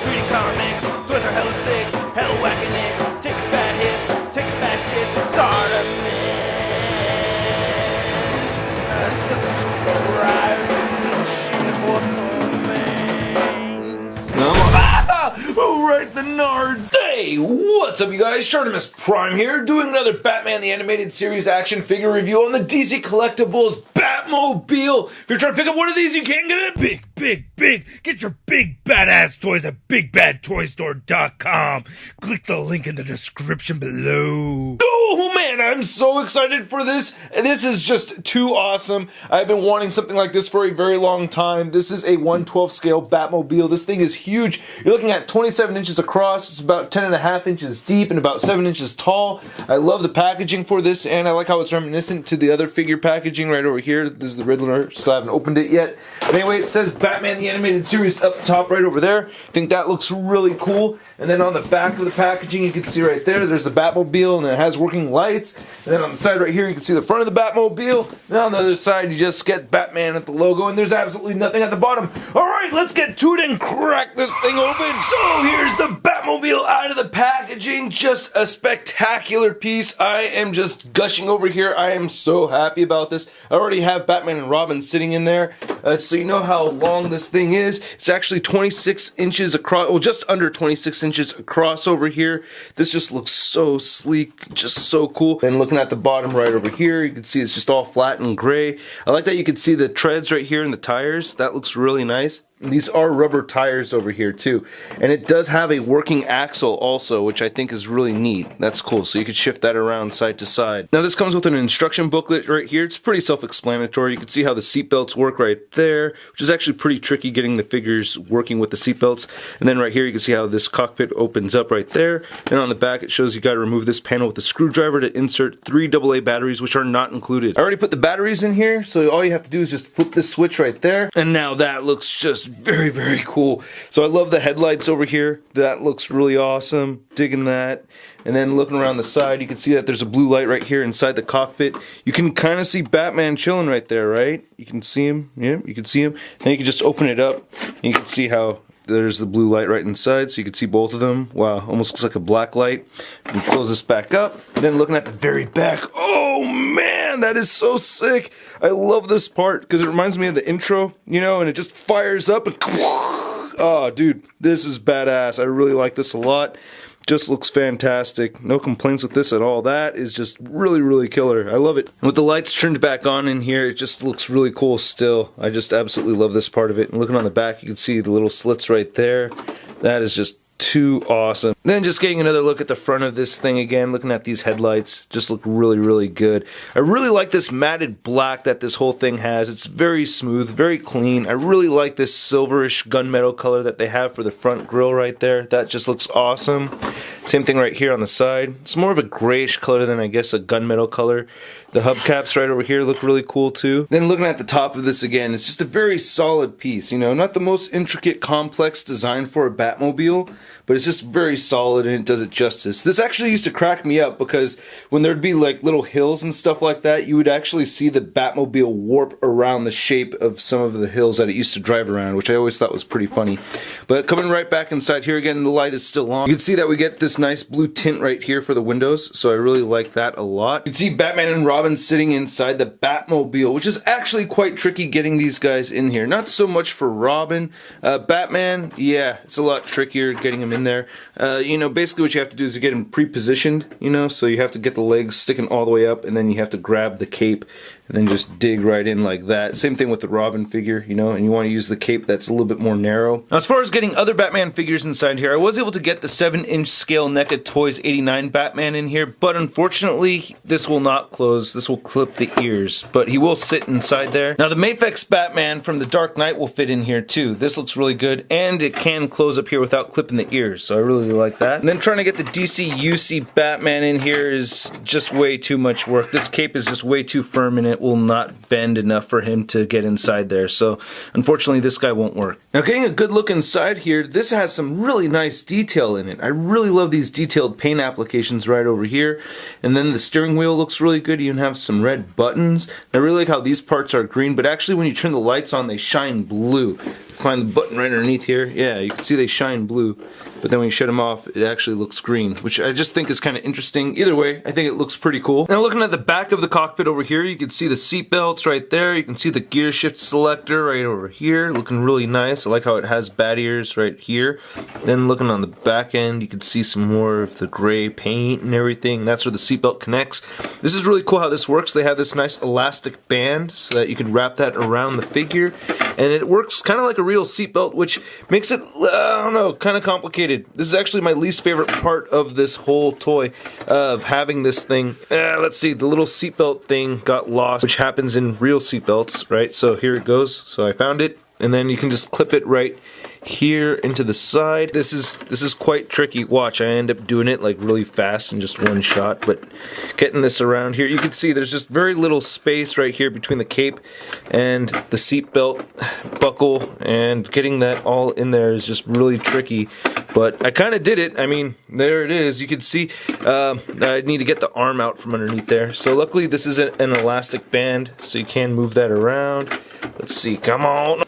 Reading comics, toys are hella sick, hella whacking it, taking bad hits, taking bad shit. Subscribe. Alright, the nards. Hey, what's up you guys? Shartimus Prime here, doing another Batman the Animated Series action figure review on the DC Collectibles Batmobile. If you're trying to pick up one of these, you can't get it. Big. Get your big badass toys at BigBadToyStore.com. Click the link in the description below. Oh man, I'm so excited for this. This is just too awesome. I've been wanting something like this for a very long time. This is a 1/12 scale Batmobile. This thing is huge. You're looking at 27 inches across. It's about 10.5 inches deep and about 7 inches tall. I love the packaging for this, and I like how it's reminiscent to the other figure packaging right over here. This is the Riddler. Still haven't opened it yet. But anyway, it says Batman the Animated Series up top right over there. I think that looks really cool. And then on the back of the packaging, you can see right there, there's the Batmobile, and it has working lights. And then on the side right here, you can see the front of the Batmobile. Then on the other side, you just get Batman at the logo, and there's absolutely nothing at the bottom. Alright, let's get to it and crack this thing open. So here's the Batmobile out of the packaging. Just a spectacular piece. I am just gushing over here. I am so happy about this. I already have Batman and Robin sitting in there. So you know how long this thing is. It's actually 26 inches across, well, just under 26 inches across over here. This just looks so sleek, just so cool. And looking at the bottom right over here, you can see it's just all flat and gray. I like that you can see the treads right here in the tires. That looks really nice. These are rubber tires over here too, and it does have a working axle also, which I think is really neat. That's cool, so you can shift that around side to side. Now this comes with an instruction booklet right here. It's pretty self-explanatory. You can see how the seatbelts work right there, which is actually pretty tricky getting the figures working with the seatbelts. And then right here you can see how this cockpit opens up right there. And on the back it shows you got to remove this panel with a screwdriver to insert 3 AA batteries, which are not included. I already put the batteries in here, so all you have to do is just flip this switch right there, and now that looks just very cool. So I love the headlights over here. That looks really awesome. Digging that. And then looking around the side, you can see that there's a blue light right here inside the cockpit. You can kind of see Batman chilling right there, right? You can see him. Yeah, you can see him. Then you can just open it up, and you can see how there's the blue light right inside, so you can see both of them. Wow, almost looks like a black light. You can close this back up. And then looking at the very back, oh man, that is so sick. I love this part because it reminds me of the intro, you know, and it just fires up and oh, dude, this is badass. I really like this a lot. Just looks fantastic. No complaints with this at all. That is just really killer. I love it. And with the lights turned back on in here, it just looks really cool still. I just absolutely love this part of it. And looking on the back, you can see the little slits right there. That is just too awesome. Then just getting another look at the front of this thing again, looking at these headlights, just look really good. I really like this matted black that this whole thing has. It's very smooth, very clean. I really like this silverish gunmetal color that they have for the front grille right there. That just looks awesome. Same thing right here on the side. It's more of a grayish color than I guess a gunmetal color. The hubcaps right over here look really cool too. Then looking at the top of this again, it's just a very solid piece, you know, not the most intricate, complex design for a Batmobile, but it's just very solid and it does it justice. This actually used to crack me up because when there'd be like little hills and stuff like that, you would actually see the Batmobile warp around the shape of some of the hills that it used to drive around, which I always thought was pretty funny. But coming right back inside here again, the light is still on. You can see that we get this nice blue tint right here for the windows, so I really like that a lot. You can see Batman and Robin sitting inside the Batmobile, which is actually quite tricky getting these guys in here. Not so much for Robin. Batman, yeah, it's a lot trickier getting him in there. You know, basically what you have to do is you get him pre-positioned, you know, so you have to get the legs sticking all the way up, and then you have to grab the cape and then just dig right in like that. Same thing with the Robin figure, you know, and you want to use the cape that's a little bit more narrow. Now, as far as getting other Batman figures inside here, I was able to get the 7-inch scale NECA Toys 89 Batman in here, but unfortunately, this will not close. This will clip the ears, but he will sit inside there. Now, the Mafex Batman from The Dark Knight will fit in here too. This looks really good, and it can close up here without clipping the ears. fingers, so I really like that. And then trying to get the DC UC Batman in here is just way too much work. This cape is just way too firm and it will not bend enough for him to get inside there, so unfortunately this guy won't work. Now getting a good look inside here, this has some really nice detail in it. I really love these detailed paint applications right over here, and then the steering wheel looks really good. You even have some red buttons. I really like how these parts are green, but actually when you turn the lights on they shine blue. Find the button right underneath here. Yeah, you can see they shine blue, but then when you shut them off, it actually looks green, which I just think is kind of interesting. Either way, I think it looks pretty cool. Now looking at the back of the cockpit over here, you can see the seat belts right there. You can see the gear shift selector right over here, looking really nice. I like how it has bat ears right here. Then looking on the back end, you can see some more of the gray paint and everything. That's where the seat belt connects. This is really cool how this works. They have this nice elastic band so that you can wrap that around the figure, and it works kind of like a real seatbelt, which makes it, I don't know, kind of complicated. This is actually my least favorite part of this whole toy, of having this thing. Let's see, the little seatbelt thing got lost, which happens in real seatbelts, right? So here it goes. So I found it, and then you can just clip it right here into the side. This is quite tricky. Watch, I end up doing it like really fast in just one shot, but getting this around here, you can see there's just very little space right here between the cape and the seat belt buckle, and getting that all in there is just really tricky, but I kind of did it. I mean, there it is. You can see I need to get the arm out from underneath there, so luckily this is an elastic band, so you can move that around. Let's see, come on.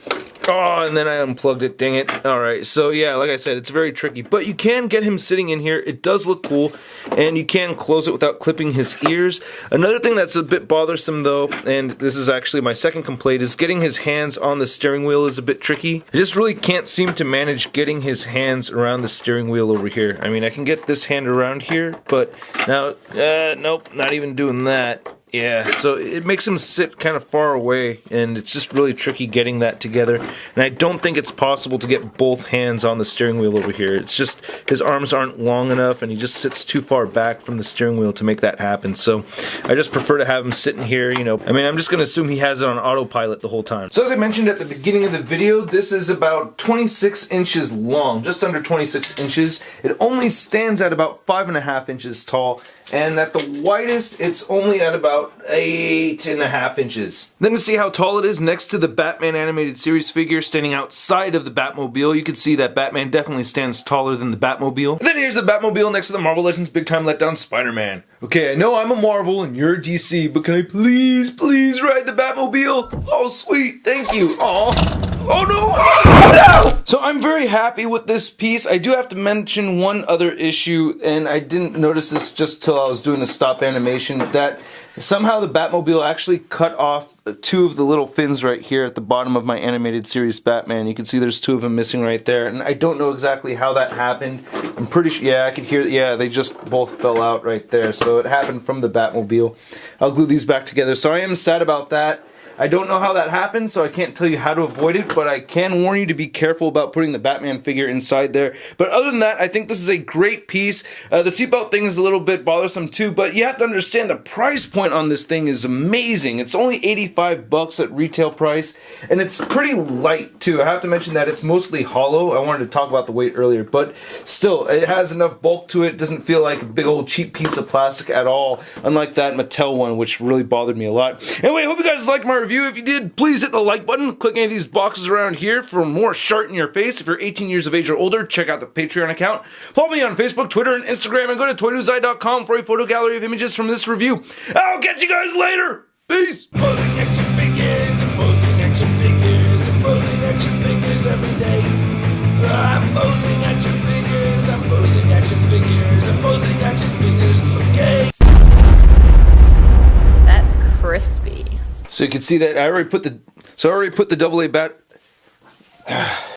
Oh, and then I unplugged it, dang it. Alright, so yeah, like I said, it's very tricky, but you can get him sitting in here. It does look cool, and you can close it without clipping his ears. Another thing that's a bit bothersome though, and this is actually my second complaint, is getting his hands on the steering wheel is a bit tricky. I just really can't seem to manage getting his hands around the steering wheel over here. I mean, I can get this hand around here, but now, nope, not even doing that. Yeah, so it makes him sit kind of far away, and it's just really tricky getting that together. And I don't think it's possible to get both hands on the steering wheel over here. It's just his arms aren't long enough, and he just sits too far back from the steering wheel to make that happen. So I just prefer to have him sitting here, you know. I mean, I'm just going to assume he has it on autopilot the whole time. So as I mentioned at the beginning of the video, this is about 26 inches long, just under 26 inches. It only stands at about 5.5 inches tall, and at the widest, it's only at about 8.5 inches. Then to see how tall it is, next to the Batman animated series figure standing outside of the Batmobile, you can see that Batman definitely stands taller than the Batmobile. And then here's the Batmobile next to the Marvel Legends Big Time Letdown Spider-Man. Okay, I know I'm a Marvel and you're a DC, but can I please ride the Batmobile? Oh, sweet, thank you. Aw. Oh no! No! So I'm very happy with this piece. I do have to mention one other issue, and I didn't notice this just till I was doing the stop animation, that somehow the Batmobile actually cut off two of the little fins right here at the bottom of my animated series Batman. You can see there's two of them missing right there, and I don't know exactly how that happened. I'm pretty sure, yeah, I could hear, yeah, they just both fell out right there, so it happened from the Batmobile. I'll glue these back together, so I am sad about that. I don't know how that happened, so I can't tell you how to avoid it, but I can warn you to be careful about putting the Batman figure inside there. But other than that, I think this is a great piece. The seatbelt thing is a little bit bothersome too, but you have to understand the price point on this thing is amazing. It's only 85 bucks at retail price, and it's pretty light too. I have to mention that it's mostly hollow. I wanted to talk about the weight earlier, but still, it has enough bulk to it. It doesn't feel like a big old cheap piece of plastic at all, unlike that Mattel one, which really bothered me a lot. Anyway, I hope you guys liked my review. If you did, please hit the like button. Click any of these boxes around here for more Shart in your face. If you're 18 years of age or older, check out the Patreon account. Follow me on Facebook, Twitter, and Instagram, and go to toynewseye.com for a photo gallery of images from this review. I'll catch you guys later. Peace. Posing action figures, and posing action figures, and posing action figures every day. I'm posing action figures, I'm posing action figures, I'm posing action figures, it's okay. That's crispy. So you can see that I already put the AA bat